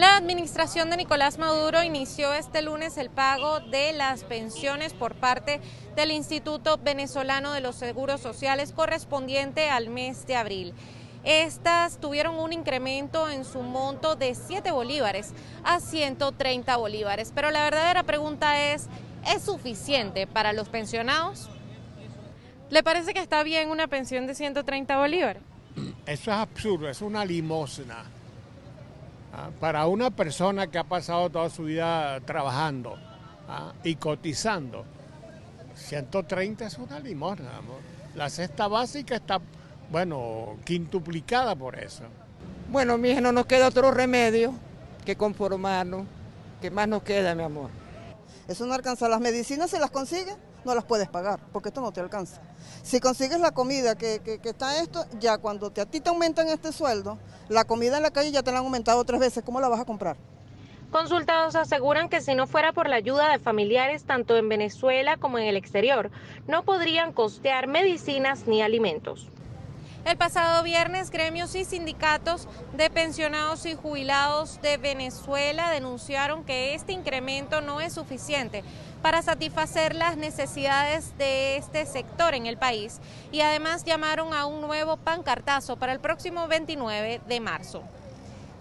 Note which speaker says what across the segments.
Speaker 1: La administración de Nicolás Maduro inició este lunes el pago de las pensiones por parte del Instituto Venezolano de los Seguros Sociales correspondiente al mes de abril. Estas tuvieron un incremento en su monto de 7 bolívares a 130 bolívares, pero la verdadera pregunta ¿es suficiente para los pensionados? ¿Le parece que está bien una pensión de 130 bolívares?
Speaker 2: Eso es absurdo, es una limosna. Para una persona que ha pasado toda su vida trabajando y cotizando, 130 es una limosna, amor. La cesta básica está, bueno, quintuplicada por eso.
Speaker 3: Bueno, mi hija, no nos queda otro remedio que conformarnos. ¿Qué más nos queda, mi amor?
Speaker 4: Eso no alcanza. Las medicinas, si las consigues, no las puedes pagar, porque esto no te alcanza. Si consigues la comida que está esto, ya cuando a ti te aumentan este sueldo, la comida en la calle ya te la han aumentado 3 veces, ¿cómo la vas a comprar?
Speaker 1: Consultados aseguran que si no fuera por la ayuda de familiares tanto en Venezuela como en el exterior, no podrían costear medicinas ni alimentos. El pasado viernes, gremios y sindicatos de pensionados y jubilados de Venezuela denunciaron que este incremento no es suficiente para satisfacer las necesidades de este sector en el país y además llamaron a un nuevo pancartazo para el próximo 29 de marzo.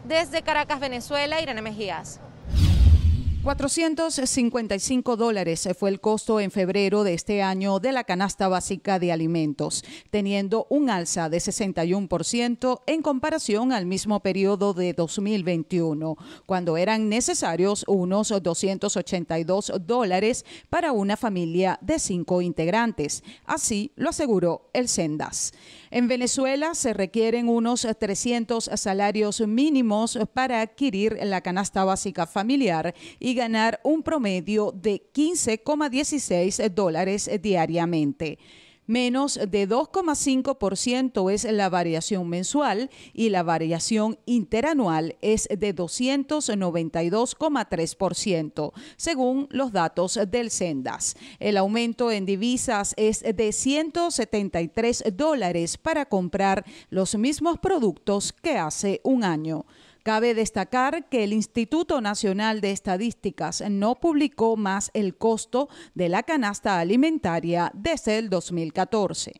Speaker 1: Desde Caracas, Venezuela, Irene Mejías.
Speaker 5: $455 fue el costo en febrero de este año de la canasta básica de alimentos, teniendo un alza de 61% en comparación al mismo periodo de 2021, cuando eran necesarios unos $282 para una familia de 5 integrantes. Así lo aseguró el Sendas. En Venezuela se requieren unos 300 salarios mínimos para adquirir la canasta básica familiar y ganar un promedio de $15,16 diariamente. Menos de 2,5% es la variación mensual y la variación interanual es de 292,3%, según los datos del Sendas. El aumento en divisas es de $173 para comprar los mismos productos que hace un año. Cabe destacar que el Instituto Nacional de Estadísticas no publicó más el costo de la canasta alimentaria desde el 2014.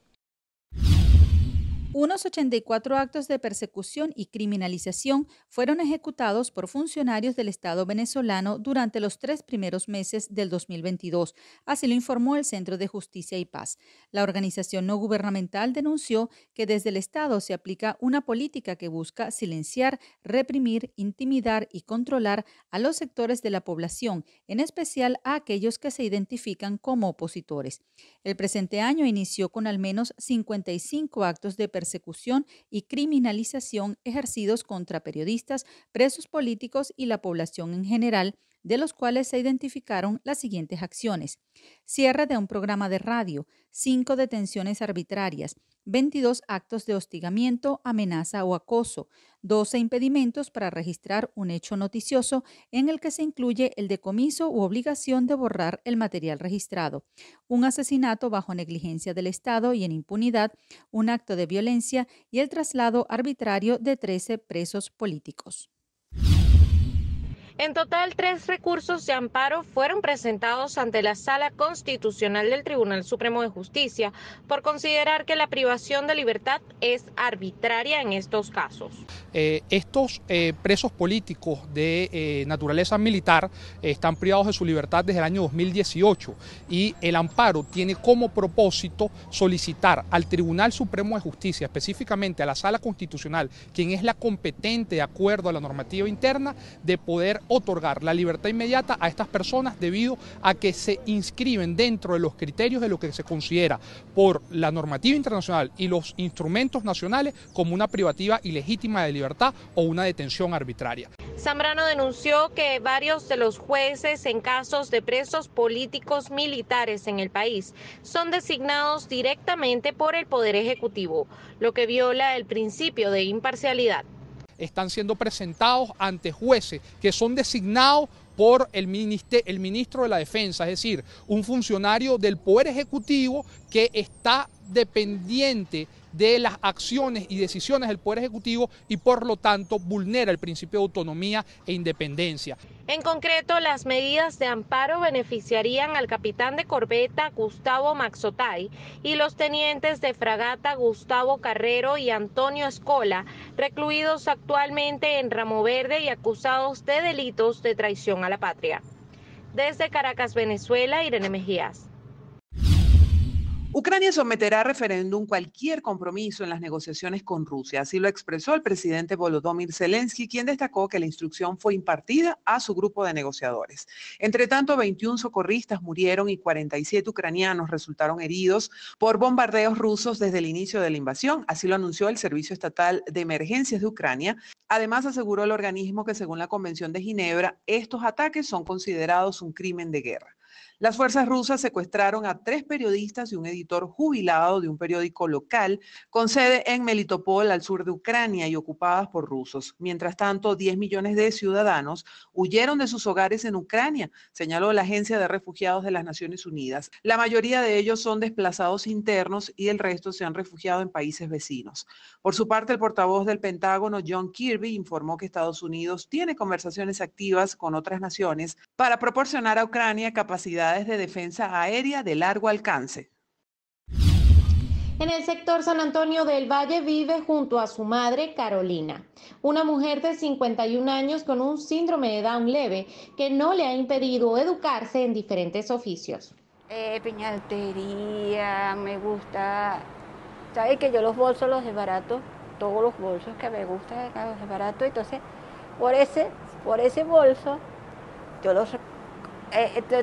Speaker 6: Unos 84 actos de persecución y criminalización fueron ejecutados por funcionarios del Estado venezolano durante los 3 primeros meses del 2022, así lo informó el Centro de Justicia y Paz. La organización no gubernamental denunció que desde el Estado se aplica una política que busca silenciar, reprimir, intimidar y controlar a los sectores de la población, en especial a aquellos que se identifican como opositores. El presente año inició con al menos 55 actos de persecución y criminalización ejercidos contra periodistas, presos políticos y la población en general, de los cuales se identificaron las siguientes acciones: cierre de un programa de radio, 5 detenciones arbitrarias, 22 actos de hostigamiento, amenaza o acoso, 12 impedimentos para registrar un hecho noticioso en el que se incluye el decomiso u obligación de borrar el material registrado, un asesinato bajo negligencia del Estado y en impunidad, un acto de violencia y el traslado arbitrario de 13 presos políticos.
Speaker 1: En total, 3 recursos de amparo fueron presentados ante la Sala Constitucional del Tribunal Supremo de Justicia por considerar que la privación de libertad es arbitraria en estos casos.
Speaker 7: Estos presos políticos de naturaleza militar están privados de su libertad desde el año 2018 y el amparo tiene como propósito solicitar al Tribunal Supremo de Justicia, específicamente a la Sala Constitucional, quien es la competente de acuerdo a la normativa interna, de poder otorgar la libertad inmediata a estas personas debido a que se inscriben dentro de los criterios de lo que se considera por la normativa internacional y los instrumentos nacionales como una privativa ilegítima de libertad o una detención arbitraria.
Speaker 1: Zambrano denunció que varios de los jueces en casos de presos políticos militares en el país son designados directamente por el Poder Ejecutivo, lo que viola el principio de imparcialidad.
Speaker 7: Están siendo presentados ante jueces que son designados por el ministro de la Defensa, es decir, un funcionario del Poder Ejecutivo que está dependiente de las acciones y decisiones del Poder Ejecutivo y por lo tanto vulnera el principio de autonomía e independencia.
Speaker 1: En concreto, las medidas de amparo beneficiarían al capitán de corbeta Gustavo Maxotay y los tenientes de fragata Gustavo Carrero y Antonio Escola, recluidos actualmente en Ramo Verde y acusados de delitos de traición a la patria. Desde Caracas, Venezuela, Irene Mejías.
Speaker 8: Ucrania someterá a referéndum cualquier compromiso en las negociaciones con Rusia. Así lo expresó el presidente Volodymyr Zelensky, quien destacó que la instrucción fue impartida a su grupo de negociadores. Entre tanto, 21 socorristas murieron y 47 ucranianos resultaron heridos por bombardeos rusos desde el inicio de la invasión. Así lo anunció el Servicio Estatal de Emergencias de Ucrania. Además, aseguró el organismo que según la Convención de Ginebra, estos ataques son considerados un crimen de guerra. Las fuerzas rusas secuestraron a 3 periodistas y un editor jubilado de un periódico local con sede en Melitopol, al sur de Ucrania y ocupadas por rusos. Mientras tanto, 10 millones de ciudadanos huyeron de sus hogares en Ucrania, señaló la Agencia de Refugiados de las Naciones Unidas. La mayoría de ellos son desplazados internos y el resto se han refugiado en países vecinos. Por su parte, el portavoz del Pentágono, John Kirby, informó que Estados Unidos tiene conversaciones activas con otras naciones para proporcionar a Ucrania capacidades de defensa aérea de largo alcance.
Speaker 1: En el sector San Antonio del Valle vive junto a su madre, Carolina, una mujer de 51 años con un síndrome de Down leve que no le ha impedido educarse en diferentes oficios.
Speaker 9: Piñatería, me gusta, ¿sabes? Que yo los bolsos los desbarato, todos los bolsos que me gustan los desbarato, entonces por ese bolso yo los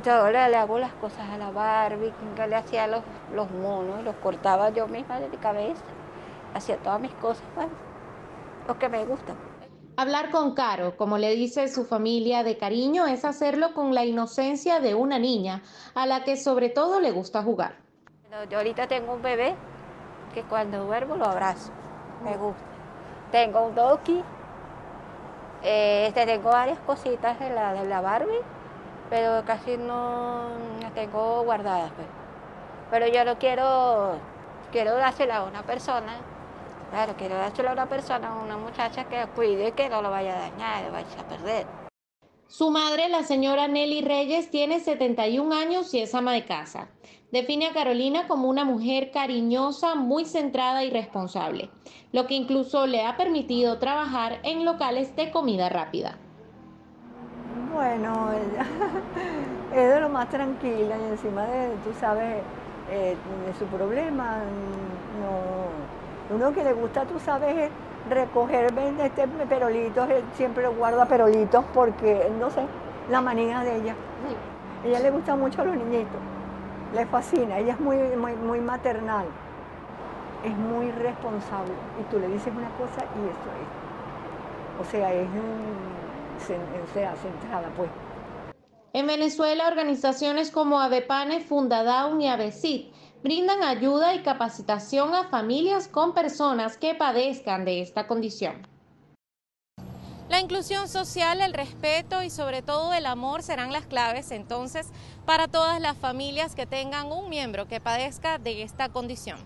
Speaker 9: ahora le hago las cosas a la Barbie, que le hacía los monos, los cortaba yo misma de mi cabeza, hacía todas mis cosas, bueno, lo que me gusta.
Speaker 1: Hablar con Caro, como le dice su familia de cariño, es hacerlo con la inocencia de una niña, a la que sobre todo le gusta jugar.
Speaker 9: Yo ahorita tengo un bebé que cuando duermo lo abrazo, me gusta. Tengo un Doki, tengo varias cositas de la Barbie, pero casi no las tengo guardadas, pues. Pero yo no quiero dársela a una persona, claro, quiero dársela a una persona, a una muchacha que cuide, que no lo vaya a dañar, lo vaya a perder.
Speaker 1: Su madre, la señora Nelly Reyes, tiene 71 años y es ama de casa. Define a Carolina como una mujer cariñosa, muy centrada y responsable, lo que incluso le ha permitido trabajar en locales de comida rápida.
Speaker 10: Bueno, ella es de lo más tranquila y encima de, tú sabes, de su problema, no, uno que le gusta, tú sabes, es recoger perolitos, siempre guarda perolitos porque, no sé, la manía de ella. Sí. Ella le gusta mucho a los niñitos, le fascina, ella es muy maternal, es muy responsable y tú le dices una cosa y eso es, o sea, es centrada, pues.
Speaker 1: En Venezuela, organizaciones como Avepane, Fundadaun y Avecit brindan ayuda y capacitación a familias con personas que padezcan de esta condición. La inclusión social, el respeto y sobre todo el amor serán las claves entonces para todas las familias que tengan un miembro que padezca de esta condición.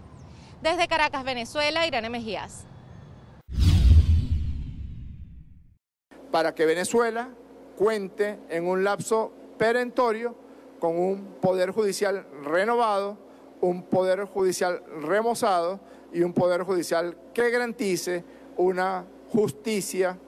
Speaker 1: Desde Caracas, Venezuela, Irene Mejías.
Speaker 11: Para que Venezuela cuente en un lapso perentorio con un poder judicial renovado, un poder judicial remozado y un poder judicial que garantice una justicia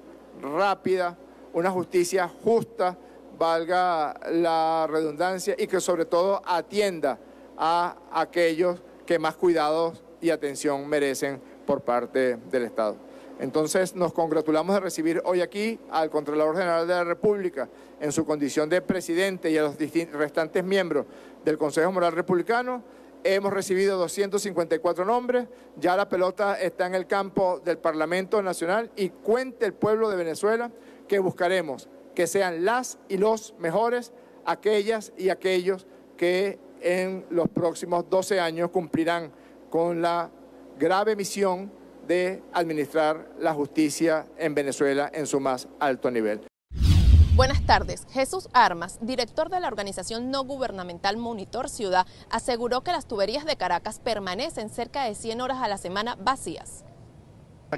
Speaker 11: rápida, una justicia justa, valga la redundancia, y que sobre todo atienda a aquellos que más cuidados y atención merecen por parte del Estado. Entonces nos congratulamos de recibir hoy aquí al Contralor General de la República en su condición de presidente y a los restantes miembros del Consejo Moral Republicano. Hemos recibido 254 nombres, ya la pelota está en el campo del Parlamento Nacional y cuente el pueblo de Venezuela que buscaremos que sean las y los mejores, aquellas y aquellos que en los próximos 12 años cumplirán con la grave misión de administrar la justicia en Venezuela en su más alto nivel.
Speaker 12: Buenas tardes. Jesús Armas, director de la organización no gubernamental Monitor Ciudad, aseguró que las tuberías de Caracas permanecen cerca de 100 horas a la semana vacías.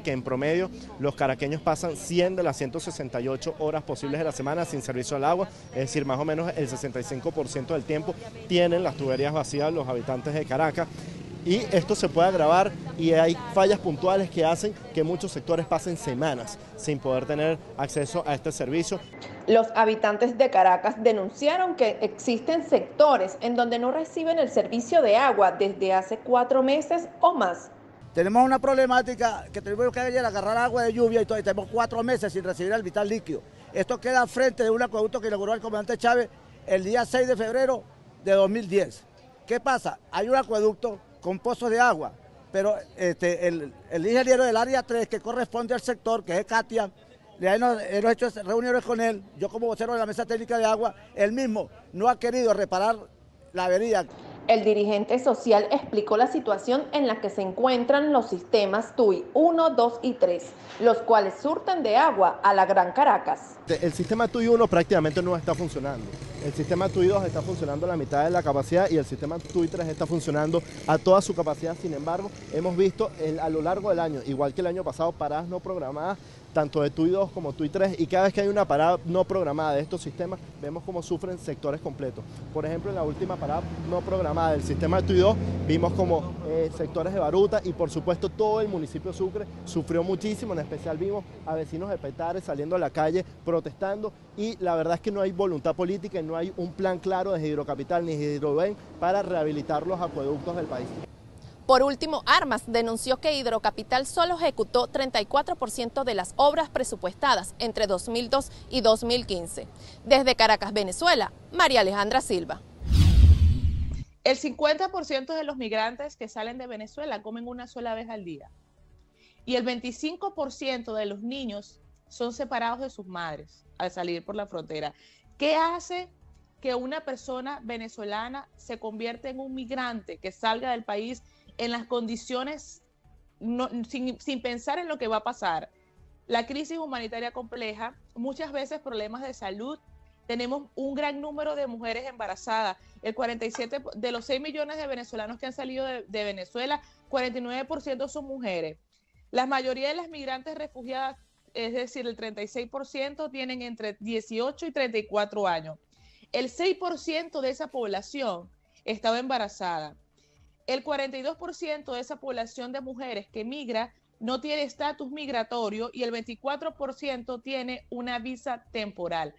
Speaker 13: Que en promedio los caraqueños pasan 100 de las 168 horas posibles de la semana sin servicio al agua, es decir, más o menos el 65% del tiempo tienen las tuberías vacías los habitantes de Caracas. Y esto se puede agravar y hay fallas puntuales que hacen que muchos sectores pasen semanas sin poder tener acceso a este servicio.
Speaker 12: Los habitantes de Caracas denunciaron que existen sectores en donde no reciben el servicio de agua desde hace 4 meses o más.
Speaker 14: Tenemos una problemática que tenemos que agarrar agua de lluvia y tenemos 4 meses sin recibir el vital líquido. Esto queda frente de un acueducto que inauguró el comandante Chávez el día 6 de febrero de 2010. ¿Qué pasa? Hay un acueducto con pozos de agua, pero el ingeniero del área 3 que corresponde al sector, que es Katia, hemos hecho reuniones con él, yo como vocero de la mesa técnica de agua, él mismo no ha querido reparar la avería.
Speaker 12: El dirigente social explicó la situación en la que se encuentran los sistemas TUI 1, 2 y 3, los cuales surten de agua a la Gran Caracas.
Speaker 13: El sistema TUI 1 prácticamente no está funcionando. El sistema TUI 2 está funcionando a la mitad de la capacidad y el sistema TUI 3 está funcionando a toda su capacidad. Sin embargo, hemos visto a lo largo del año, igual que el año pasado, paradas no programadas, tanto de TUI 2 como TUI 3, y cada vez que hay una parada no programada de estos sistemas, vemos cómo sufren sectores completos. Por ejemplo, en la última parada no programada del sistema de TUI 2, vimos como sectores de Baruta y por supuesto todo el municipio de Sucre sufrió muchísimo, en especial vimos a vecinos de Petare saliendo a la calle protestando, y la verdad es que no hay voluntad política y no hay un plan claro de Hidrocapital ni Hidroven para rehabilitar los acueductos del país.
Speaker 12: Por último, Armas denunció que Hidrocapital solo ejecutó 34% de las obras presupuestadas entre 2002 y 2015. Desde Caracas, Venezuela, María Alejandra Silva.
Speaker 15: El 50% de los migrantes que salen de Venezuela comen una sola vez al día. Y el 25% de los niños son separados de sus madres al salir por la frontera. ¿Qué hace que una persona venezolana se convierta en un migrante que salga del país en las condiciones, sin pensar en lo que va a pasar? La crisis humanitaria compleja, muchas veces problemas de salud, tenemos un gran número de mujeres embarazadas, el 47 de los 6 millones de venezolanos que han salido de Venezuela, 49% son mujeres. La mayoría de las migrantes refugiadas, es decir, el 36%, tienen entre 18 y 34 años. El 6% de esa población estaba embarazada. El 42% de esa población de mujeres que migra no tiene estatus migratorio y el 24% tiene una visa temporal.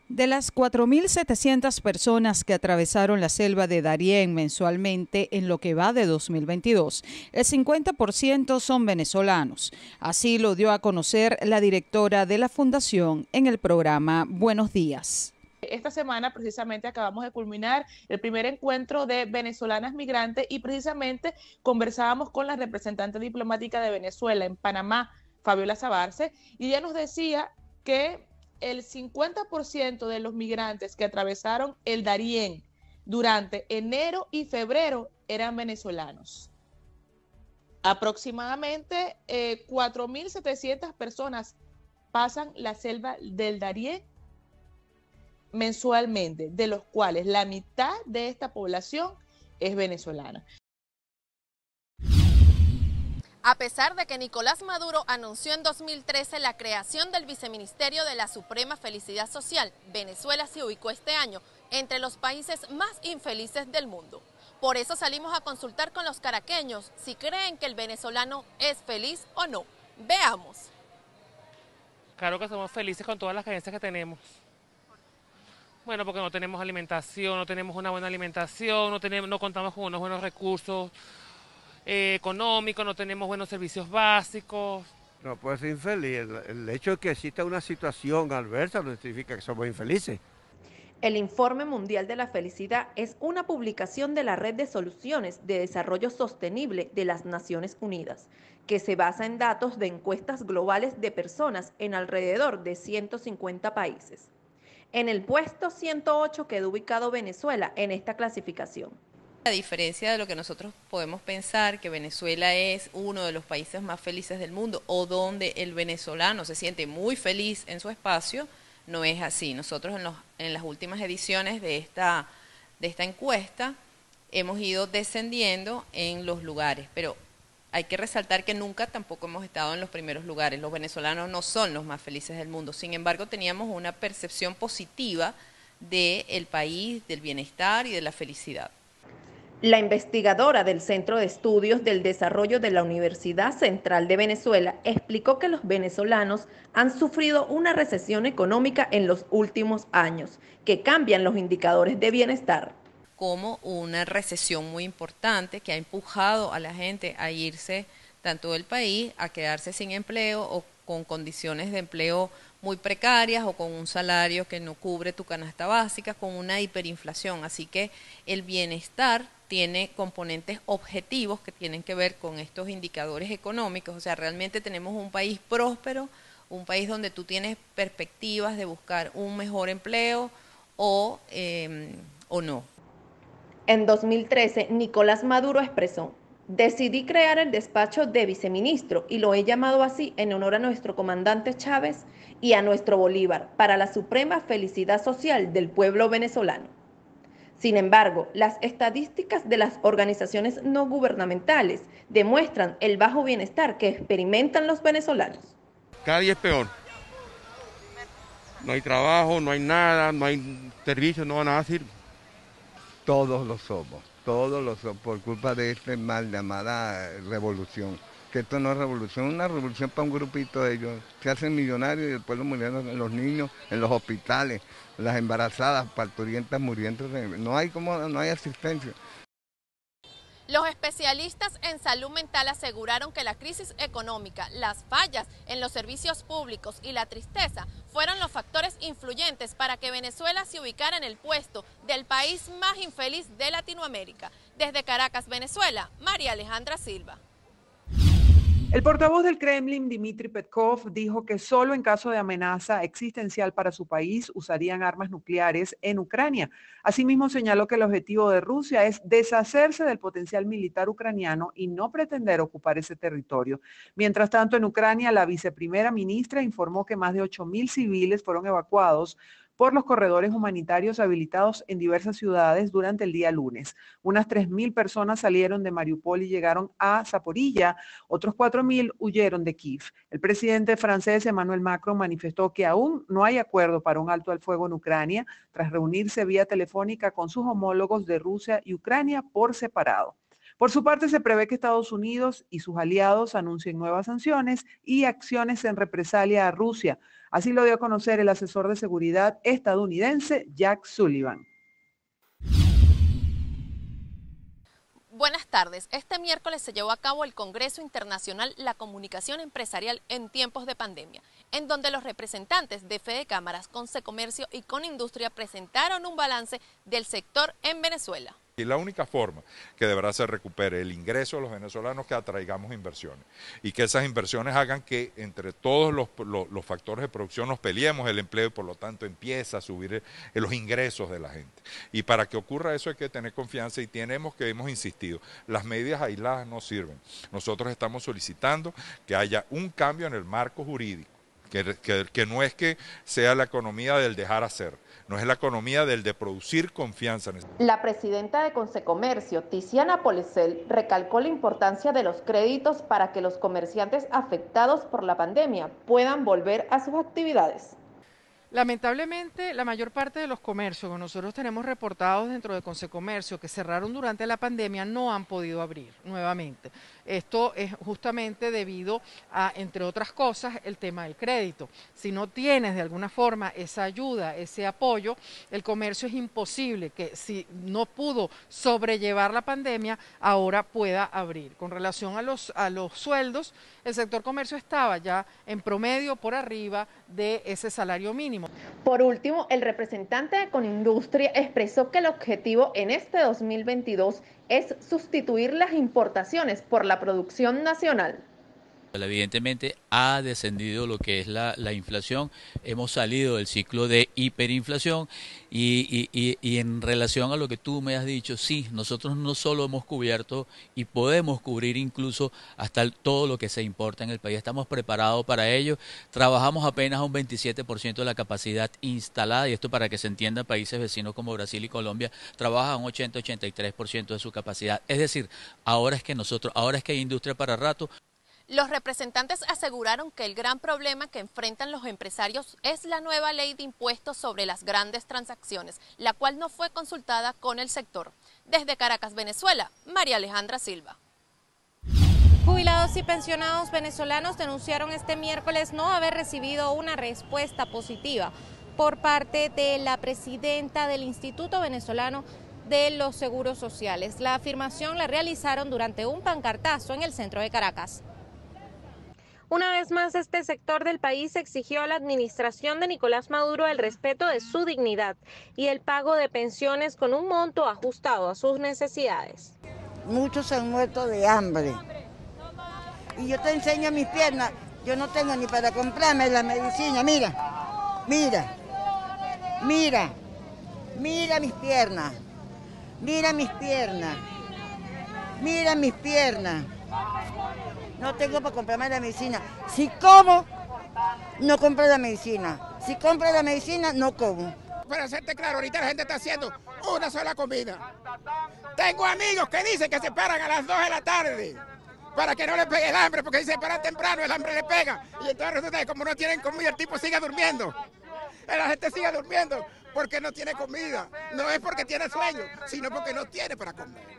Speaker 5: De las 4.700 personas que atravesaron la selva de Darién mensualmente en lo que va de 2022, el 50% son venezolanos. Así lo dio a conocer la directora de la Fundación en el programa Buenos Días.
Speaker 15: Esta semana precisamente acabamos de culminar el primer encuentro de venezolanas migrantes y precisamente conversábamos con la representante diplomática de Venezuela en Panamá, Fabiola Sabarce, y ella nos decía que el 50% de los migrantes que atravesaron el Darién durante enero y febrero eran venezolanos. Aproximadamente 4.700 personas pasan la selva del Darién mensualmente, de los cuales la mitad de esta población es venezolana.
Speaker 12: A pesar de que Nicolás Maduro anunció en 2013 la creación del Viceministerio de la Suprema Felicidad Social, Venezuela se ubicó este año entre los países más infelices del mundo. Por eso salimos a consultar con los caraqueños si creen que el venezolano es feliz o no. Veamos.
Speaker 16: Claro que somos felices con todas las carencias que tenemos. Bueno, porque no tenemos alimentación, no tenemos una buena alimentación, no contamos con unos buenos recursos económicos, no tenemos buenos servicios básicos.
Speaker 17: No puede ser infeliz. El hecho de que exista una situación adversa no significa que somos infelices.
Speaker 12: El Informe Mundial de la Felicidad es una publicación de la Red de Soluciones de Desarrollo Sostenible de las Naciones Unidas, que se basa en datos de encuestas globales de personas en alrededor de 150 países. En el puesto 108 quedó ubicado Venezuela en esta clasificación.
Speaker 18: A diferencia de lo que nosotros podemos pensar que Venezuela es uno de los países más felices del mundo o donde el venezolano se siente muy feliz en su espacio, no es así. Nosotros en las últimas ediciones de esta encuesta hemos ido descendiendo en los lugares, pero hay que resaltar que nunca tampoco hemos estado en los primeros lugares. Los venezolanos no son los más felices del mundo. Sin embargo, teníamos una percepción positiva del país, del bienestar y de la felicidad.
Speaker 12: La investigadora del Centro de Estudios del Desarrollo de la Universidad Central de Venezuela explicó que los venezolanos han sufrido una recesión económica en los últimos años, que cambian los indicadores de bienestar.
Speaker 18: Como una recesión muy importante que ha empujado a la gente a irse tanto del país, a quedarse sin empleo o con condiciones de empleo muy precarias o con un salario que no cubre tu canasta básica, con una hiperinflación. Así que el bienestar tiene componentes objetivos que tienen que ver con estos indicadores económicos. O sea, realmente tenemos un país próspero, un país donde tú tienes perspectivas de buscar un mejor empleo o no.
Speaker 12: En 2013, Nicolás Maduro expresó: decidí crear el despacho de viceministro y lo he llamado así en honor a nuestro comandante Chávez y a nuestro Bolívar, para la suprema felicidad social del pueblo venezolano. Sin embargo, las estadísticas de las organizaciones no gubernamentales demuestran el bajo bienestar que experimentan los venezolanos.
Speaker 19: Cada día es peor. No hay trabajo, no hay nada, no hay servicios, no nada sirve.
Speaker 20: Todos lo somos por culpa de esta mal llamada revolución. Que esto no es revolución, es una revolución para un grupito de ellos. Se hacen millonarios y después muriendo los niños en los hospitales, las embarazadas, parturientas muriendo. No hay asistencia.
Speaker 21: Los especialistas en salud mental aseguraron que la crisis económica, las fallas en los servicios públicos y la tristeza fueron los factores influyentes para que Venezuela se ubicara en el puesto del país más infeliz de Latinoamérica. Desde Caracas, Venezuela, María Alejandra Silva.
Speaker 8: El portavoz del Kremlin, Dmitry Peskov, dijo que solo en caso de amenaza existencial para su país usarían armas nucleares en Ucrania. Asimismo, señaló que el objetivo de Rusia es deshacerse del potencial militar ucraniano y no pretender ocupar ese territorio. Mientras tanto, en Ucrania, la viceprimera ministra informó que más de 8.000 civiles fueron evacuados por los corredores humanitarios habilitados en diversas ciudades durante el día lunes. Unas 3.000 personas salieron de Mariupol y llegaron a Zaporilla, otros 4.000 huyeron de Kiev. El presidente francés Emmanuel Macron manifestó que aún no hay acuerdo para un alto al fuego en Ucrania, tras reunirse vía telefónica con sus homólogos de Rusia y Ucrania por separado. Por su parte, se prevé que Estados Unidos y sus aliados anuncien nuevas sanciones y acciones en represalia a Rusia. Así lo dio a conocer el asesor de seguridad estadounidense Jack Sullivan.
Speaker 21: Buenas tardes. Este miércoles se llevó a cabo el Congreso Internacional La Comunicación Empresarial en Tiempos de Pandemia, en donde los representantes de Fede Cámaras, Concecomercio y Conindustria presentaron un balance del sector en Venezuela.
Speaker 22: Y la única forma que deberá se recupere el ingreso de los venezolanos, que atraigamos inversiones y que esas inversiones hagan que entre todos los factores de producción nos peleemos el empleo y por lo tanto empieza a subir los ingresos de la gente. Y para que ocurra eso hay que tener confianza y hemos insistido, las medidas aisladas no sirven. Nosotros estamos solicitando que haya un cambio en el marco jurídico, que no es que sea la economía del dejar hacer, no es la economía del de producir confianza.
Speaker 12: La presidenta de Concecomercio, Tiziana Polecel, recalcó la importancia de los créditos para que los comerciantes afectados por la pandemia puedan volver a sus actividades.
Speaker 23: Lamentablemente, la mayor parte de los comercios que nosotros tenemos reportados dentro de Concecomercio que cerraron durante la pandemia no han podido abrir nuevamente. Esto es justamente debido a, entre otras cosas, el tema del crédito. Si no tienes de alguna forma esa ayuda, ese apoyo, el comercio es imposible que, si no pudo sobrellevar la pandemia, ahora pueda abrir. Con relación a los sueldos, el sector comercio estaba ya en promedio por arriba de ese salario mínimo.
Speaker 12: Por último, el representante de Conindustria expresó que el objetivo en este 2022 es sustituir las importaciones por la producción nacional.
Speaker 2: Evidentemente ha descendido lo que es la inflación, hemos salido del ciclo de hiperinflación y en relación a lo que tú me has dicho, sí, nosotros no solo hemos cubierto y podemos cubrir incluso hasta todo lo que se importa en el país, estamos preparados para ello, trabajamos apenas a un 27% de la capacidad instalada y esto para que se entienda, países vecinos como Brasil y Colombia trabajan un 80-83% de su capacidad, es decir, ahora es que hay industria para rato.
Speaker 21: Los representantes aseguraron que el gran problema que enfrentan los empresarios es la nueva ley de impuestos sobre las grandes transacciones, la cual no fue consultada con el sector. Desde Caracas, Venezuela, María Alejandra Silva.
Speaker 1: Jubilados y pensionados venezolanos denunciaron este miércoles no haber recibido una respuesta positiva por parte de la presidenta del Instituto Venezolano de los Seguros Sociales. La afirmación la realizaron durante un pancartazo en el centro de Caracas. Una vez más, este sector del país exigió a la administración de Nicolás Maduro el respeto de su dignidad y el pago de pensiones con un monto ajustado a sus necesidades.
Speaker 3: Muchos se han muerto de hambre. Y yo te enseño mis piernas, yo no tengo ni para comprarme la medicina, mira, mira, mira, mira mis piernas, mira mis piernas, mira mis piernas. No tengo para comprarme la medicina. Si como, no compro la medicina. Si compro la medicina, no como.
Speaker 4: Para hacerte claro, ahorita la gente está haciendo una sola comida. Tengo amigos que dicen que se paran a las 2 de la tarde para que no le pegue el hambre, porque si se paran temprano el hambre le pega. Y entonces resulta que como no tienen comida, el tipo sigue durmiendo. La gente sigue durmiendo porque no tiene comida. No es porque tiene sueño, sino porque no tiene para comer.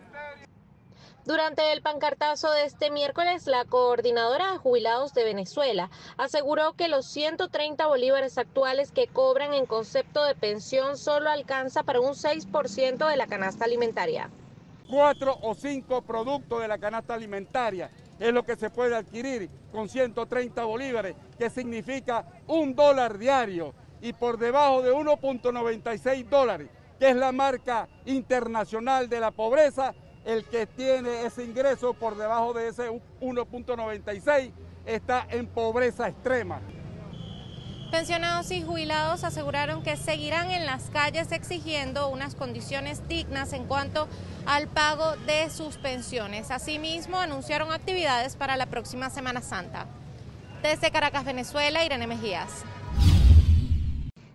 Speaker 1: Durante el pancartazo de este miércoles, la coordinadora de jubilados de Venezuela aseguró que los 130 bolívares actuales que cobran en concepto de pensión solo alcanza para un 6% de la canasta alimentaria.
Speaker 24: 4 o 5 productos de la canasta alimentaria es lo que se puede adquirir con 130 bolívares, que significa $1 diario, y por debajo de 1.96 dólares, que es la marca internacional de la pobreza. El que tiene ese ingreso por debajo de ese 1.96 está en pobreza extrema.
Speaker 1: Pensionados y jubilados aseguraron que seguirán en las calles exigiendo unas condiciones dignas en cuanto al pago de sus pensiones. Asimismo, anunciaron actividades para la próxima Semana Santa. Desde Caracas, Venezuela, Irene Mejías.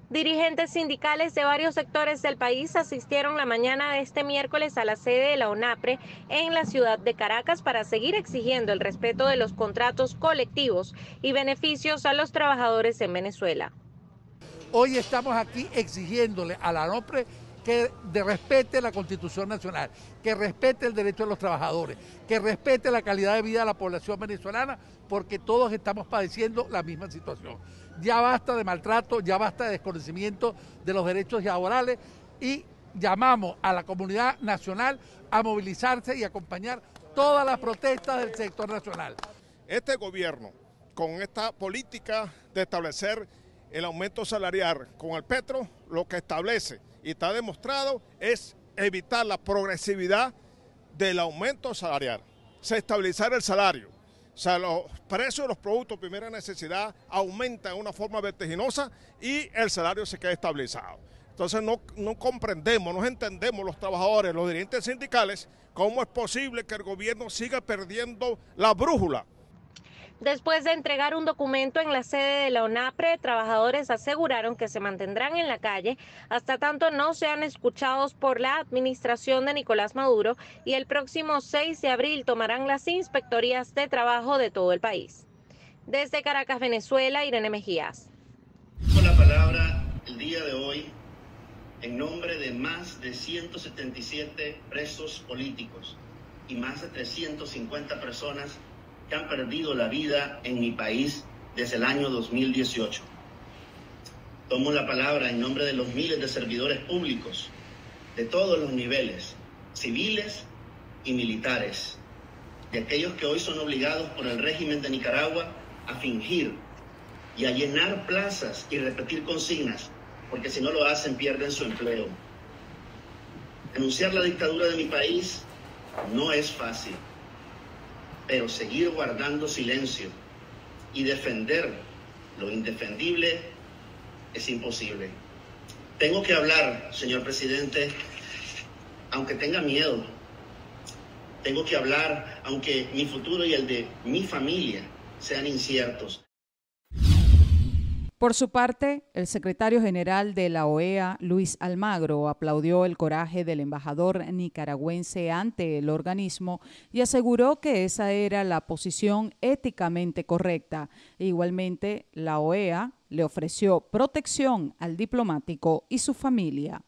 Speaker 1: Dirigentes sindicales de varios sectores del país asistieron la mañana de este miércoles a la sede de la ONAPRE en la ciudad de Caracas para seguir exigiendo el respeto de los contratos colectivos y beneficios a los trabajadores en Venezuela.
Speaker 25: Hoy estamos aquí exigiéndole a la ONAPRE que respete la Constitución Nacional, que respete el derecho de los trabajadores, que respete la calidad de vida de la población venezolana, porque todos estamos padeciendo la misma situación. Ya basta de maltrato, ya basta de desconocimiento de los derechos laborales y llamamos a la comunidad nacional a movilizarse y acompañar todas las protestas del sector nacional.
Speaker 11: Este gobierno, con esta política de establecer el aumento salarial con el petro, lo que establece y está demostrado es evitar la progresividad del aumento salarial, se estabilizar el salario. O sea, los precios de los productos de primera necesidad aumentan de una forma vertiginosa y el salario se queda estabilizado. Entonces no comprendemos, no entendemos los trabajadores, los dirigentes sindicales, cómo es posible que el gobierno siga perdiendo la brújula.
Speaker 1: Después de entregar un documento en la sede de la ONAPRE, trabajadores aseguraron que se mantendrán en la calle hasta tanto no sean escuchados por la administración de Nicolás Maduro y el próximo 6 de abril tomarán las inspectorías de trabajo de todo el país. Desde Caracas, Venezuela, Irene Mejías.
Speaker 26: Con la palabra el día de hoy en nombre de más de 177 presos políticos y más de 350 personas que han perdido la vida en mi país desde el año 2018. Tomo la palabra en nombre de los miles de servidores públicos de todos los niveles, civiles y militares, de aquellos que hoy son obligados por el régimen de Nicaragua a fingir y a llenar plazas y repetir consignas, porque si no lo hacen pierden su empleo. Denunciar la dictadura de mi país no es fácil, pero seguir guardando silencio y defender lo indefendible es imposible. Tengo que hablar, señor presidente, aunque tenga miedo. Tengo que hablar aunque mi futuro y el de mi familia sean inciertos.
Speaker 5: Por su parte, el secretario general de la OEA, Luis Almagro, aplaudió el coraje del embajador nicaragüense ante el organismo y aseguró que esa era la posición éticamente correcta. Igualmente, la OEA le ofreció protección al diplomático y su familia.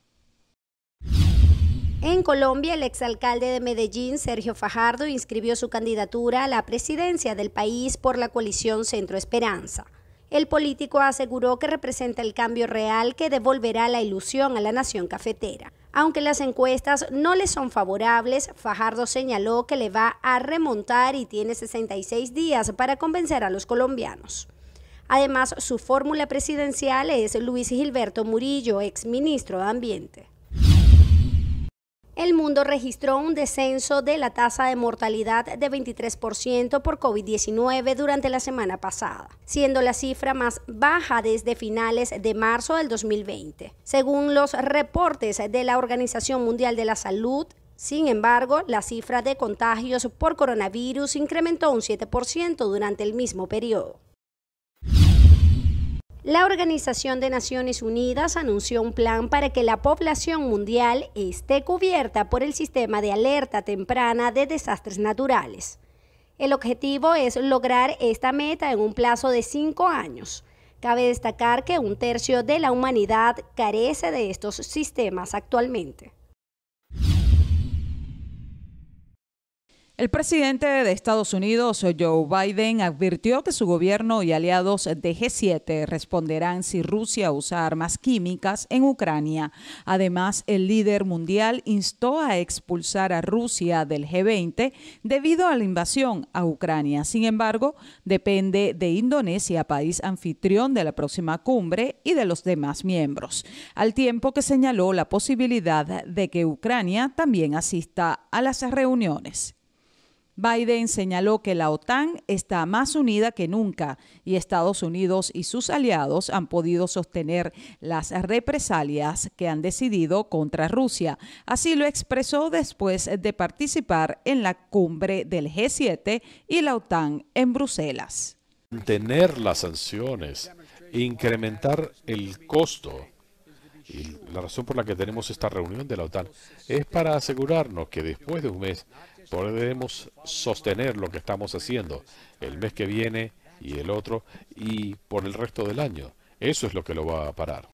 Speaker 6: En Colombia, el exalcalde de Medellín, Sergio Fajardo, inscribió su candidatura a la presidencia del país por la coalición Centro Esperanza. El político aseguró que representa el cambio real que devolverá la ilusión a la nación cafetera. Aunque las encuestas no le son favorables, Fajardo señaló que le va a remontar y tiene 66 días para convencer a los colombianos. Además, su fórmula presidencial es Luis Gilberto Murillo, exministro de Ambiente. El mundo registró un descenso de la tasa de mortalidad de 23% por COVID-19 durante la semana pasada, siendo la cifra más baja desde finales de marzo del 2020. Según los reportes de la Organización Mundial de la Salud, sin embargo, la cifra de contagios por coronavirus incrementó un 7% durante el mismo periodo. La Organización de Naciones Unidas anunció un plan para que la población mundial esté cubierta por el sistema de alerta temprana de desastres naturales. El objetivo es lograr esta meta en un plazo de 5 años. Cabe destacar que 1/3 de la humanidad carece de estos sistemas actualmente.
Speaker 5: El presidente de Estados Unidos, Joe Biden, advirtió que su gobierno y aliados de G7 responderán si Rusia usa armas químicas en Ucrania. Además, el líder mundial instó a expulsar a Rusia del G20 debido a la invasión a Ucrania. Sin embargo, depende de Indonesia, país anfitrión de la próxima cumbre, y de los demás miembros, al tiempo que señaló la posibilidad de que Ucrania también asista a las reuniones. Biden señaló que la OTAN está más unida que nunca y Estados Unidos y sus aliados han podido sostener las represalias que han decidido contra Rusia. Así lo expresó después de participar en la cumbre del G7 y la OTAN en Bruselas.
Speaker 7: Tener las sanciones, incrementar el costo. Y la razón por la que tenemos esta reunión de la OTAN es para asegurarnos que después de un mes podremos sostener lo que estamos haciendo el mes que viene y el otro y por el resto del año. Eso es lo que lo va a parar.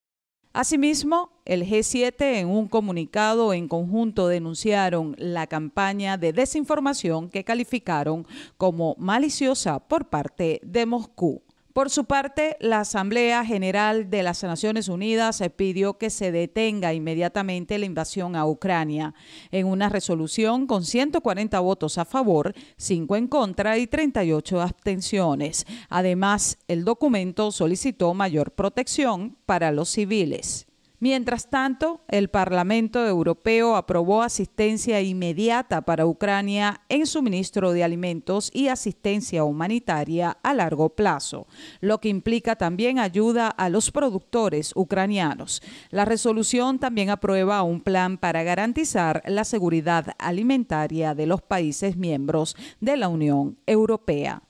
Speaker 5: Asimismo, el G7 en un comunicado en conjunto denunciaron la campaña de desinformación que calificaron como maliciosa por parte de Moscú. Por su parte, la Asamblea General de las Naciones Unidas pidió que se detenga inmediatamente la invasión a Ucrania en una resolución con 140 votos a favor, 5 en contra y 38 abstenciones. Además, el documento solicitó mayor protección para los civiles. Mientras tanto, el Parlamento Europeo aprobó asistencia inmediata para Ucrania en suministro de alimentos y asistencia humanitaria a largo plazo, lo que implica también ayuda a los productores ucranianos. La resolución también aprueba un plan para garantizar la seguridad alimentaria de los países miembros de la Unión Europea.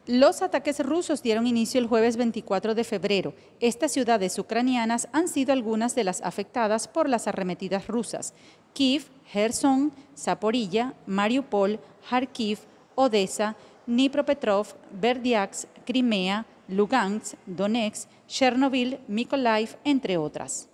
Speaker 9: Los ataques rusos dieron inicio el jueves 24 de febrero. Estas ciudades ucranianas han sido algunas de las afectadas por las arremetidas rusas: Kiev, Gerson, Zaporilla, Mariupol, Kharkiv, Odessa, Dnipropetrovsk, Berdyansk, Crimea, Lugansk, Donetsk, Chernobyl, Mykolaiv, entre otras.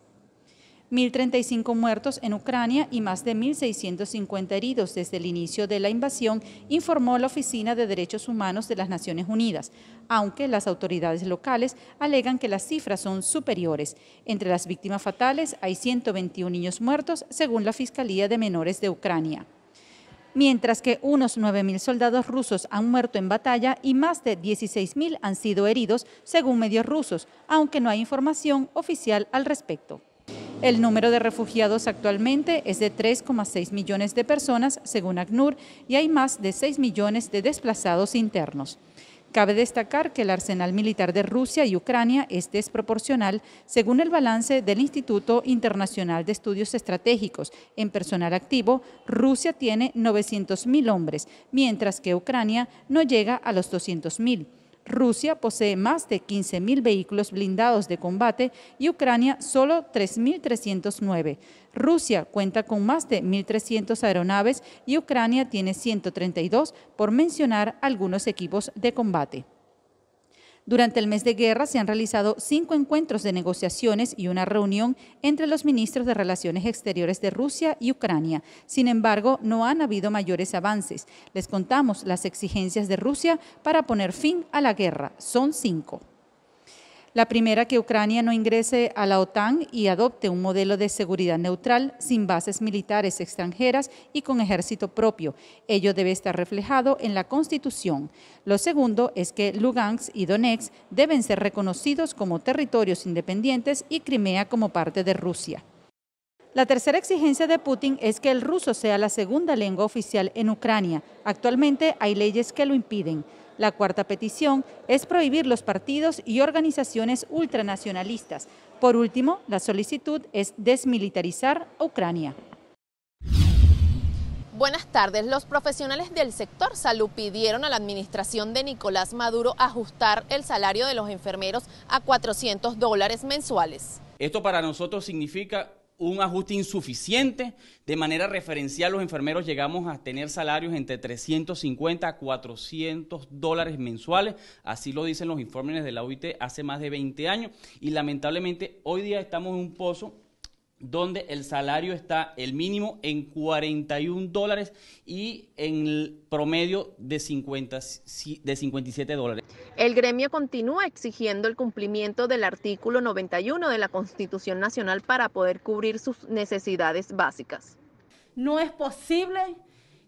Speaker 9: 1.035 muertos en Ucrania y más de 1.650 heridos desde el inicio de la invasión, informó la Oficina de Derechos Humanos de las Naciones Unidas, aunque las autoridades locales alegan que las cifras son superiores. Entre las víctimas fatales hay 121 niños muertos, según la Fiscalía de Menores de Ucrania. Mientras que unos 9.000 soldados rusos han muerto en batalla y más de 16.000 han sido heridos, según medios rusos, aunque no hay información oficial al respecto. El número de refugiados actualmente es de 3,6 millones de personas, según ACNUR, y hay más de 6 millones de desplazados internos. Cabe destacar que el arsenal militar de Rusia y Ucrania es desproporcional, según el balance del Instituto Internacional de Estudios Estratégicos. En personal activo, Rusia tiene 900.000 hombres, mientras que Ucrania no llega a los 200.000. Rusia posee más de 15.000 vehículos blindados de combate y Ucrania solo 3.309. Rusia cuenta con más de 1.300 aeronaves y Ucrania tiene 132, por mencionar algunos equipos de combate. Durante el mes de guerra se han realizado 5 encuentros de negociaciones y una reunión entre los ministros de Relaciones Exteriores de Rusia y Ucrania. Sin embargo, no han habido mayores avances. Les contamos las exigencias de Rusia para poner fin a la guerra. Son 5. La primera, que Ucrania no ingrese a la OTAN y adopte un modelo de seguridad neutral, sin bases militares extranjeras y con ejército propio. Ello debe estar reflejado en la Constitución. Lo segundo es que Lugansk y Donetsk deben ser reconocidos como territorios independientes y Crimea como parte de Rusia. La tercera exigencia de Putin es que el ruso sea la segunda lengua oficial en Ucrania. Actualmente hay leyes que lo impiden. La cuarta petición es prohibir los partidos y organizaciones ultranacionalistas. Por último, la solicitud es desmilitarizar a Ucrania.
Speaker 21: Buenas tardes. Los profesionales del sector salud pidieron a la administración de Nicolás Maduro ajustar el salario de los enfermeros a $400 mensuales.
Speaker 10: Esto para nosotros significa un ajuste insuficiente. De manera referencial, los enfermeros llegamos a tener salarios entre $350 a $400 mensuales, así lo dicen los informes de la OIT hace más de 20 años, y lamentablemente hoy día estamos en un pozo donde el salario está el mínimo en $41 y en el promedio de $57.
Speaker 12: El gremio continúa exigiendo el cumplimiento del artículo 91 de la Constitución Nacional para poder cubrir sus necesidades básicas.
Speaker 13: No es posible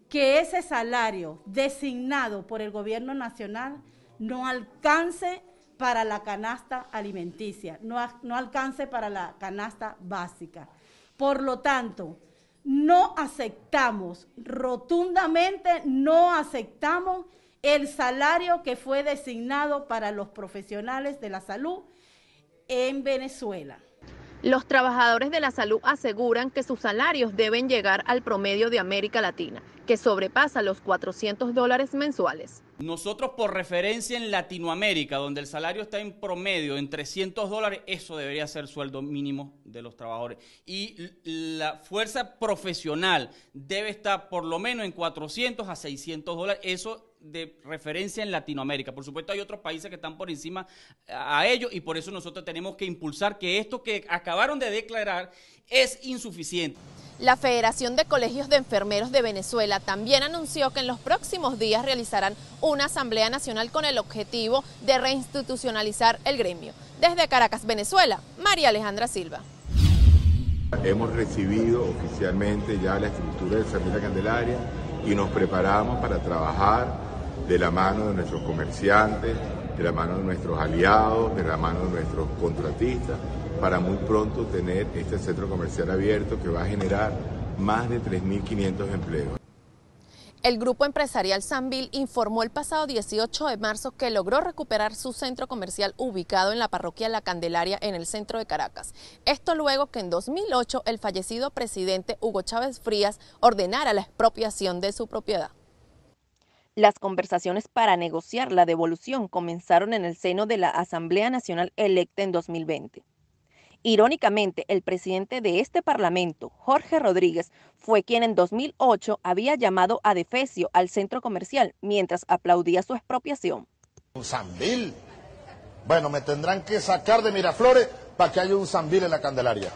Speaker 13: que ese salario designado por el gobierno nacional no alcance para la canasta alimenticia, no alcance para la canasta básica. Por lo tanto, no aceptamos, rotundamente no aceptamos el salario que fue designado para los profesionales de la salud en Venezuela.
Speaker 12: Los trabajadores de la salud aseguran que sus salarios deben llegar al promedio de América Latina, que sobrepasa los $400 mensuales.
Speaker 10: Nosotros, por referencia en Latinoamérica, donde el salario está en promedio en $300, eso debería ser sueldo mínimo de los trabajadores. Y la fuerza profesional debe estar por lo menos en $400 a $600, eso de referencia en Latinoamérica. Por supuesto, hay otros países que están por encima a ellos y por eso nosotros tenemos que impulsar que esto que acabaron de declarar es insuficiente.
Speaker 21: La Federación de Colegios de Enfermeros de Venezuela también anunció que en los próximos días realizarán una asamblea nacional con el objetivo de reinstitucionalizar el gremio. Desde Caracas, Venezuela, María Alejandra Silva.
Speaker 14: Hemos recibido oficialmente ya la estructura de San Miguel Candelaria y nos preparamos para trabajar de la mano de nuestros comerciantes, de la mano de nuestros aliados, de la mano de nuestros contratistas, para muy pronto tener este centro comercial abierto que va a generar más de 3.500 empleos.
Speaker 21: El grupo empresarial Sambil informó el pasado 18 de marzo que logró recuperar su centro comercial ubicado en la parroquia La Candelaria en el centro de Caracas. Esto luego que en 2008 el fallecido presidente Hugo Chávez Frías ordenara la expropiación de su propiedad. Las conversaciones para negociar la devolución comenzaron en el seno de la Asamblea Nacional electa en 2020. Irónicamente, el presidente de este parlamento, Jorge Rodríguez, fue quien en 2008 había llamado a defecio al centro comercial mientras aplaudía su expropiación.
Speaker 15: ¿Un Sambil? Bueno, me tendrán que sacar de Miraflores para que haya un Sambil en la Candelaria.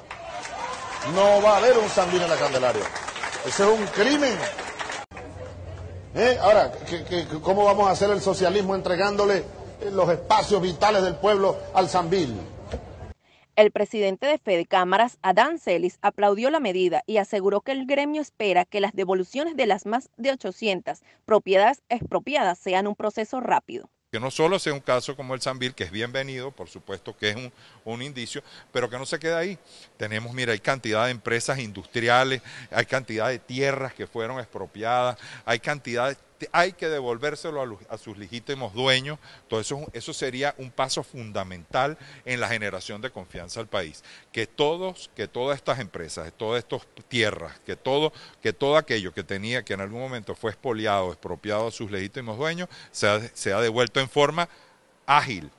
Speaker 15: No va a haber un Sambil en la Candelaria. Ese es un crimen. Ahora, ¿cómo vamos a hacer el socialismo entregándole los espacios vitales del pueblo al Sambil?
Speaker 21: El presidente de Fedecámaras, Adán Celis, aplaudió la medida y aseguró que el gremio espera que las devoluciones de las más de 800 propiedades expropiadas sean un proceso rápido.
Speaker 22: Que no solo sea un caso como el Sambil, que es bienvenido, por supuesto que es un indicio, pero que no se quede ahí. Tenemos, mira, hay cantidad de empresas industriales, hay cantidad de tierras que fueron expropiadas, hay cantidad de hay que devolvérselo a sus legítimos dueños. Entonces eso sería un paso fundamental en la generación de confianza al país. Que todas estas empresas, todas estas tierras, que todo aquello que en algún momento fue expoliado, expropiado a sus legítimos dueños, sea devuelto en forma ágil.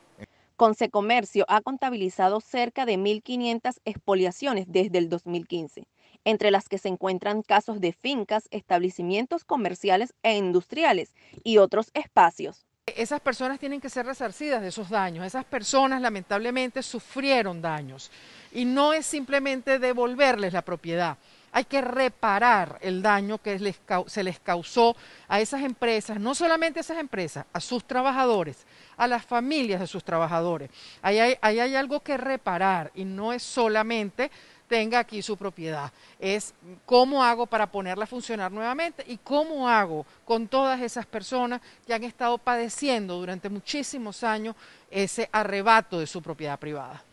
Speaker 12: Consecomercio ha contabilizado cerca de 1.500 expoliaciones desde el 2015, entre las que se encuentran casos de fincas, establecimientos comerciales e industriales y otros espacios.
Speaker 23: Esas personas tienen que ser resarcidas de esos daños. Esas personas lamentablemente sufrieron daños y no es simplemente devolverles la propiedad. Hay que reparar el daño que se les causó a esas empresas, no solamente a esas empresas, a sus trabajadores, a las familias de sus trabajadores. Ahí hay algo que reparar y no es solamente tenga aquí su propiedad, es cómo hago para ponerla a funcionar nuevamente y cómo hago con todas esas personas que han estado padeciendo durante muchísimos años ese arrebato de su propiedad privada.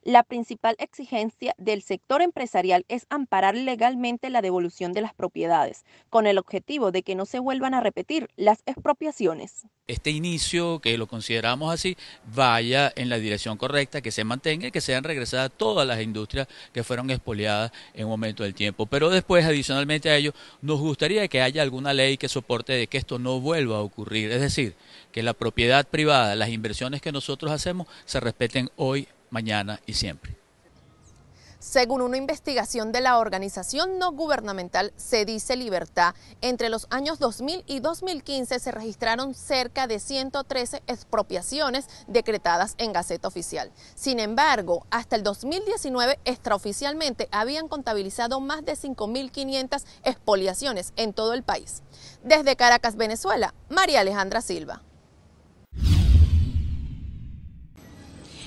Speaker 12: La principal exigencia del sector empresarial es amparar legalmente la devolución de las propiedades, con el objetivo de que no se vuelvan a repetir las expropiaciones.
Speaker 2: Este inicio, que lo consideramos así, vaya en la dirección correcta, que se mantenga y que sean regresadas todas las industrias que fueron expoliadas en un momento del tiempo. Pero después, adicionalmente a ello, nos gustaría que haya alguna ley que soporte de que esto no vuelva a ocurrir. Es decir, que la propiedad privada, las inversiones que nosotros hacemos, se respeten hoy, mañana y siempre.
Speaker 21: Según una investigación de la organización no gubernamental Se Dice Libertad, entre los años 2000 y 2015 se registraron cerca de 113 expropiaciones decretadas en Gaceta Oficial. Sin embargo, hasta el 2019 extraoficialmente habían contabilizado más de 5.500 expoliaciones en todo el país. Desde Caracas, Venezuela, María Alejandra Silva.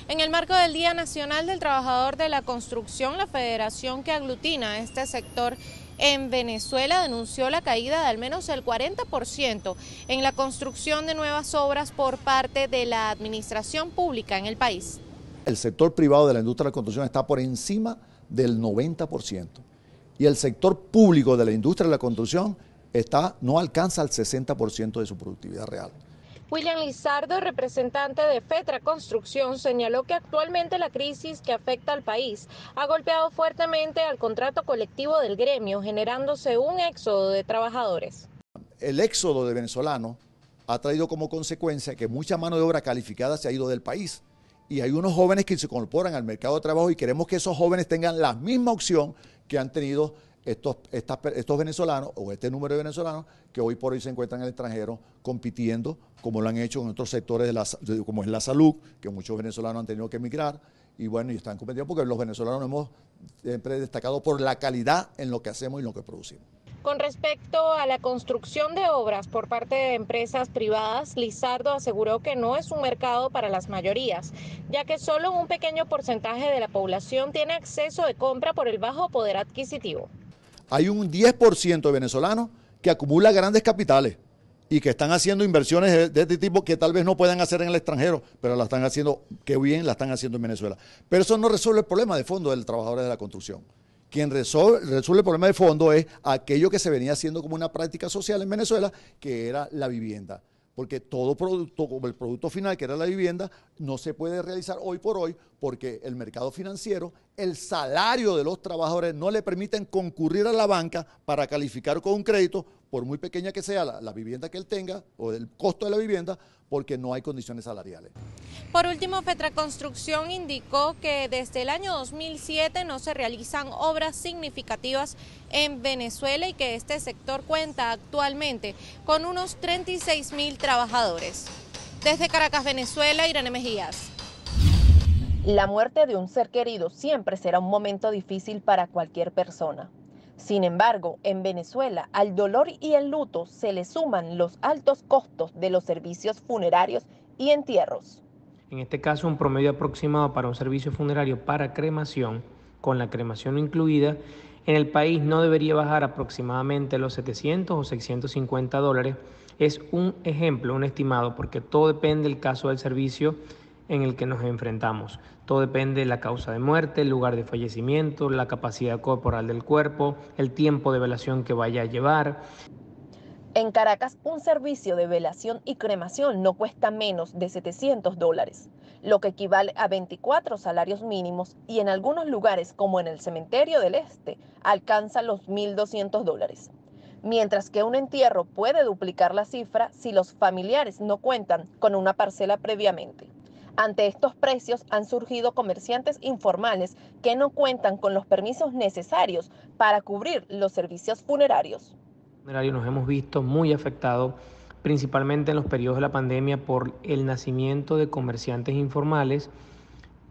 Speaker 1: En el marco del Día Nacional del Trabajador de la Construcción, la federación que aglutina este sector en Venezuela denunció la caída de al menos el 40% en la construcción de nuevas obras por parte de la administración pública en el país.
Speaker 8: El sector privado de la industria de la construcción está por encima del 90% y el sector público de la industria de la construcción no alcanza el 60% de su productividad real.
Speaker 1: William Lizardo, representante de FETRA Construcción, señaló que actualmente la crisis que afecta al país ha golpeado fuertemente al contrato colectivo del gremio, generándose un éxodo de trabajadores.
Speaker 8: El éxodo de venezolanos ha traído como consecuencia que mucha mano de obra calificada se ha ido del país y hay unos jóvenes que se incorporan al mercado de trabajo y queremos que esos jóvenes tengan la misma opción que han tenido estos venezolanos o este número de venezolanos que hoy por hoy se encuentran en el extranjero compitiendo como lo han hecho en otros sectores como es la salud, que muchos venezolanos han tenido que emigrar y bueno, y están compitiendo porque los venezolanos hemos siempre destacado por la calidad en lo que hacemos y lo que producimos.
Speaker 1: Con respecto a la construcción de obras por parte de empresas privadas, Lizardo aseguró que no es un mercado para las mayorías, ya que solo un pequeño porcentaje de la población tiene acceso de compra por el bajo poder adquisitivo.
Speaker 8: Hay un 10% de venezolanos que acumula grandes capitales y que están haciendo inversiones de este tipo que tal vez no puedan hacer en el extranjero, pero la están haciendo, qué bien la están haciendo en Venezuela. Pero eso no resuelve el problema de fondo de los trabajadores de la construcción. Quien resuelve el problema de fondo es aquello que se venía haciendo como una práctica social en Venezuela, que era la vivienda. Porque todo producto, como el producto final, que era la vivienda, no se puede realizar hoy por hoy porque el mercado financiero, el salario de los trabajadores no le permiten concurrir a la banca para calificar con un crédito, por muy pequeña que sea la vivienda que él tenga o el costo de la vivienda, porque no hay condiciones salariales.
Speaker 1: Por último, FETRA Construcción indicó que desde el año 2007 no se realizan obras significativas en Venezuela y que este sector cuenta actualmente con unos 36.000 trabajadores. Desde Caracas, Venezuela, Irene Mejías.
Speaker 12: La muerte de un ser querido siempre será un momento difícil para cualquier persona. Sin embargo, en Venezuela, al dolor y el luto se le suman los altos costos de los servicios funerarios y entierros.
Speaker 16: En este caso, un promedio aproximado para un servicio funerario para cremación, con la cremación incluida, en el país no debería bajar aproximadamente los 700 o 650 dólares. Es un ejemplo, un estimado, porque todo depende del caso del servicio en el que nos enfrentamos. Todo depende de la causa de muerte, el lugar de fallecimiento, la capacidad corporal del cuerpo, el tiempo de velación que vaya a llevar.
Speaker 12: En Caracas, un servicio de velación y cremación no cuesta menos de $700, lo que equivale a 24 salarios mínimos, y en algunos lugares, como en el Cementerio del Este, alcanza los $1.200. Mientras que un entierro puede duplicar la cifra si los familiares no cuentan con una parcela previamente. Ante estos precios han surgido comerciantes informales que no cuentan con los permisos necesarios para cubrir los servicios funerarios.
Speaker 16: Nos hemos visto muy afectados, principalmente en los periodos de la pandemia, por el nacimiento de comerciantes informales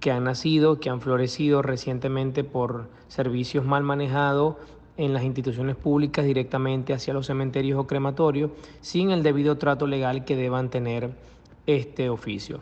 Speaker 16: que han nacido, que han florecido recientemente por servicios mal manejados en las instituciones públicas directamente hacia los cementerios o crematorios, sin el debido trato legal que deban tener este oficio.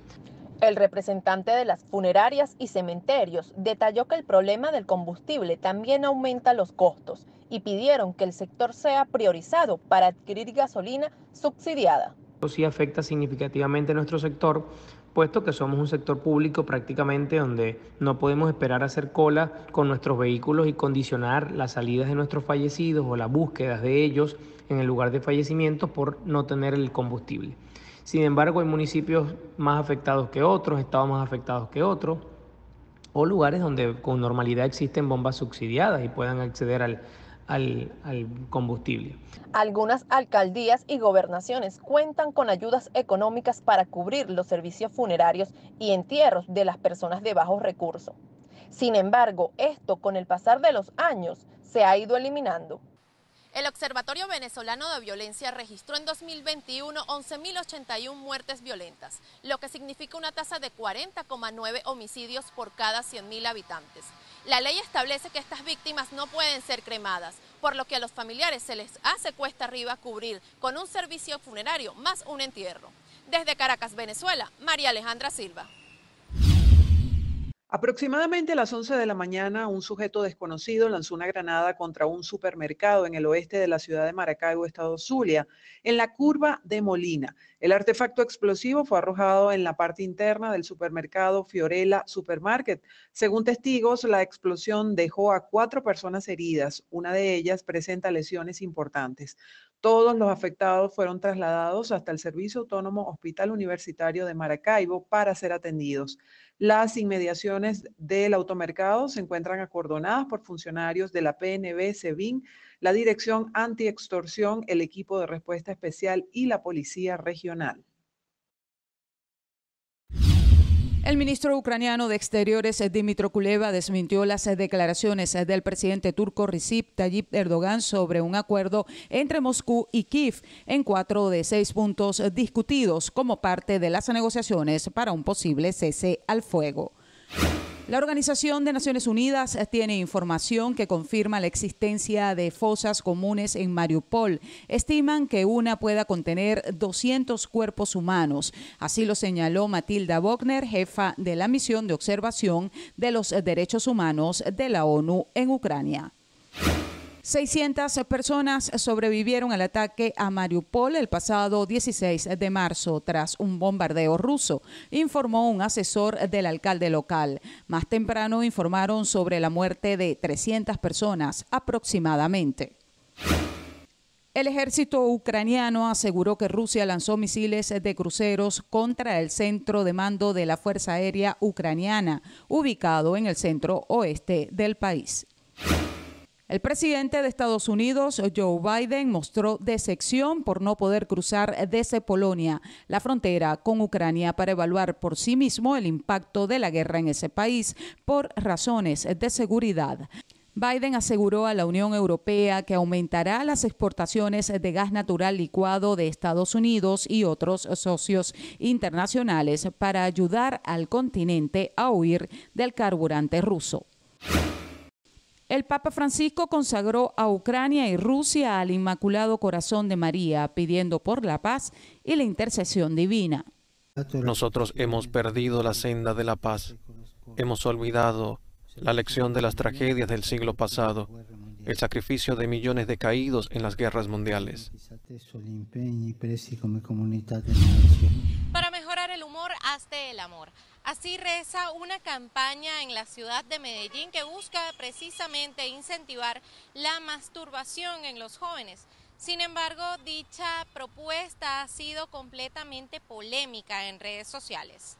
Speaker 12: El representante de las funerarias y cementerios detalló que el problema del combustible también aumenta los costos y pidieron que el sector sea priorizado para adquirir gasolina subsidiada.
Speaker 16: Esto sí afecta significativamente a nuestro sector, puesto que somos un sector público prácticamente donde no podemos esperar a hacer cola con nuestros vehículos y condicionar las salidas de nuestros fallecidos o las búsquedas de ellos en el lugar de fallecimiento por no tener el combustible. Sin embargo, hay municipios más afectados que otros, estados más afectados que otros, o lugares donde con normalidad existen bombas subsidiadas y puedan acceder al combustible.
Speaker 12: Algunas alcaldías y gobernaciones cuentan con ayudas económicas para cubrir los servicios funerarios y entierros de las personas de bajos recursos. Sin embargo, esto con el pasar de los años se ha ido eliminando.
Speaker 21: El Observatorio Venezolano de Violencia registró en 2021 11.081 muertes violentas, lo que significa una tasa de 40,9 homicidios por cada 100.000 habitantes. La ley establece que estas víctimas no pueden ser cremadas, por lo que a los familiares se les hace cuesta arriba cubrir con un servicio funerario más un entierro. Desde Caracas, Venezuela, María Alejandra Silva.
Speaker 3: Aproximadamente a las 11 de la mañana, un sujeto desconocido lanzó una granada contra un supermercado en el oeste de la ciudad de Maracaibo, estado Zulia, en la curva de Molina. El artefacto explosivo fue arrojado en la parte interna del supermercado Fiorella Supermarket. Según testigos, la explosión dejó a 4 personas heridas. Una de ellas presenta lesiones importantes. Todos los afectados fueron trasladados hasta el Servicio Autónomo Hospital Universitario de Maracaibo para ser atendidos. Las inmediaciones del automercado se encuentran acordonadas por funcionarios de la PNB, SEBIN, la Dirección Antiextorsión, el equipo de respuesta especial y la Policía Regional.
Speaker 5: El ministro ucraniano de Exteriores, Dmytro Kuleba, desmintió las declaraciones del presidente turco Recep Tayyip Erdogan sobre un acuerdo entre Moscú y Kiev en 4 de 6 puntos discutidos como parte de las negociaciones para un posible cese al fuego. La Organización de Naciones Unidas tiene información que confirma la existencia de fosas comunes en Mariupol. Estiman que una pueda contener 200 cuerpos humanos. Así lo señaló Matilda Bogner, jefa de la misión de observación de los derechos humanos de la ONU en Ucrania. 600 personas sobrevivieron al ataque a Mariupol el pasado 16 de marzo tras un bombardeo ruso, informó un asesor del alcalde local. Más temprano informaron sobre la muerte de 300 personas aproximadamente. El ejército ucraniano aseguró que Rusia lanzó misiles de cruceros contra el centro de mando de la Fuerza Aérea Ucraniana, ubicado en el centro oeste del país. El presidente de Estados Unidos, Joe Biden, mostró decepción por no poder cruzar desde Polonia la frontera con Ucrania para evaluar por sí mismo el impacto de la guerra en ese país por razones de seguridad. Biden aseguró a la Unión Europea que aumentará las exportaciones de gas natural licuado de Estados Unidos y otros socios internacionales para ayudar al continente a huir del carburante ruso. El Papa Francisco consagró a Ucrania y Rusia al Inmaculado Corazón de María, pidiendo por la paz y la intercesión divina.
Speaker 4: Nosotros hemos perdido la senda de la paz. Hemos olvidado la lección de las tragedias del siglo pasado, el sacrificio de millones de caídos en las guerras mundiales.
Speaker 21: Para mejorar el humor, hazte el amor. Así reza una campaña en la ciudad de Medellín que busca precisamente incentivar la masturbación en los jóvenes.
Speaker 1: Sin embargo, dicha propuesta ha sido completamente polémica en redes sociales.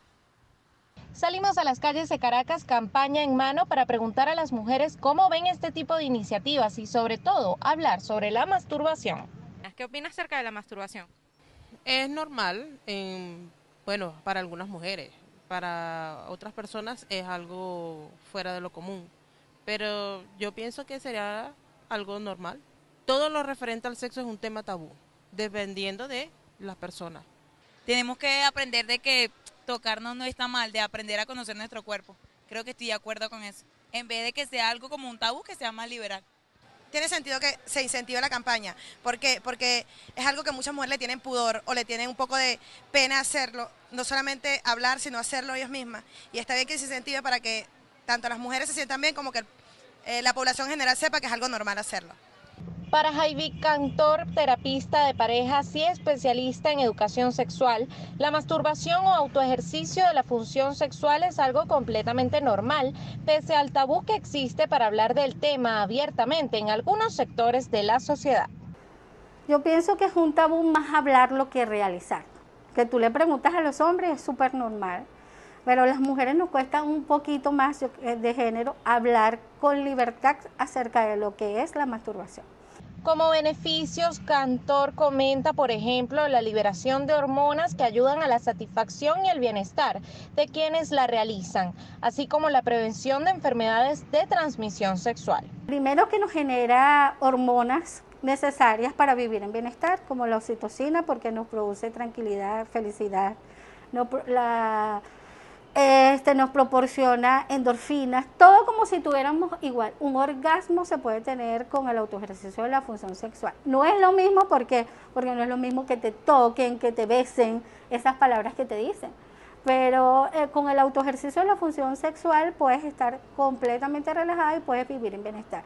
Speaker 1: Salimos a las calles de Caracas, campaña en mano, para preguntar a las mujeres cómo ven este tipo de iniciativas y sobre todo hablar sobre la masturbación. ¿Qué opinas acerca de la masturbación?
Speaker 17: Es normal, bueno, para algunas mujeres, para otras personas es algo fuera de lo común, pero yo pienso que sería algo normal. Todo lo referente al sexo es un tema tabú, dependiendo de las personas.
Speaker 18: Tenemos que aprender de que tocarnos no está mal, de aprender a conocer nuestro cuerpo. Creo que estoy de acuerdo con eso. En vez de que sea algo como un tabú, que sea más liberal.
Speaker 19: Tiene sentido que se incentive la campaña. ¿Por qué? Porque es algo que muchas mujeres le tienen pudor o le tienen un poco de pena hacerlo. No solamente hablar, sino hacerlo ellas mismas. Y está bien que se incentive para que tanto las mujeres se sientan bien como que la población general sepa que es algo normal hacerlo.
Speaker 1: Para Jaivik Cantor, terapista de parejas y especialista en educación sexual, la masturbación o autoejercicio de la función sexual es algo completamente normal, pese al tabú que existe para hablar del tema abiertamente en algunos sectores de la sociedad.
Speaker 20: Yo pienso que es un tabú más hablarlo que realizarlo. Que tú le preguntas a los hombres es súper normal, pero a las mujeres nos cuesta un poquito más de género hablar con libertad acerca de lo que es la masturbación.
Speaker 1: Como beneficios, Cantor comenta, por ejemplo, la liberación de hormonas que ayudan a la satisfacción y el bienestar de quienes la realizan, así como la prevención de enfermedades de transmisión sexual.
Speaker 20: Primero, que nos genera hormonas necesarias para vivir en bienestar, como la oxitocina, porque nos produce tranquilidad, felicidad, nos proporciona endorfinas, todo como si tuviéramos igual. Un orgasmo se puede tener con el autoejercicio de la función sexual. No es lo mismo porque no es lo mismo que te toquen, que te besen, esas palabras que te dicen. Pero con el autoejercicio de la función sexual puedes estar completamente relajada y puedes vivir en bienestar.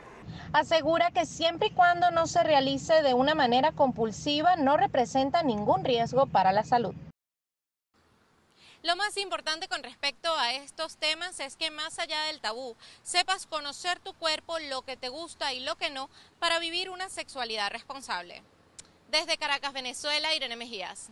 Speaker 1: Asegura que siempre y cuando no se realice de una manera compulsiva, no representa ningún riesgo para la salud. Lo más importante con respecto a estos temas es que más allá del tabú, sepas conocer tu cuerpo, lo que te gusta y lo que no, para vivir una sexualidad responsable. Desde Caracas, Venezuela, Irene Mejías.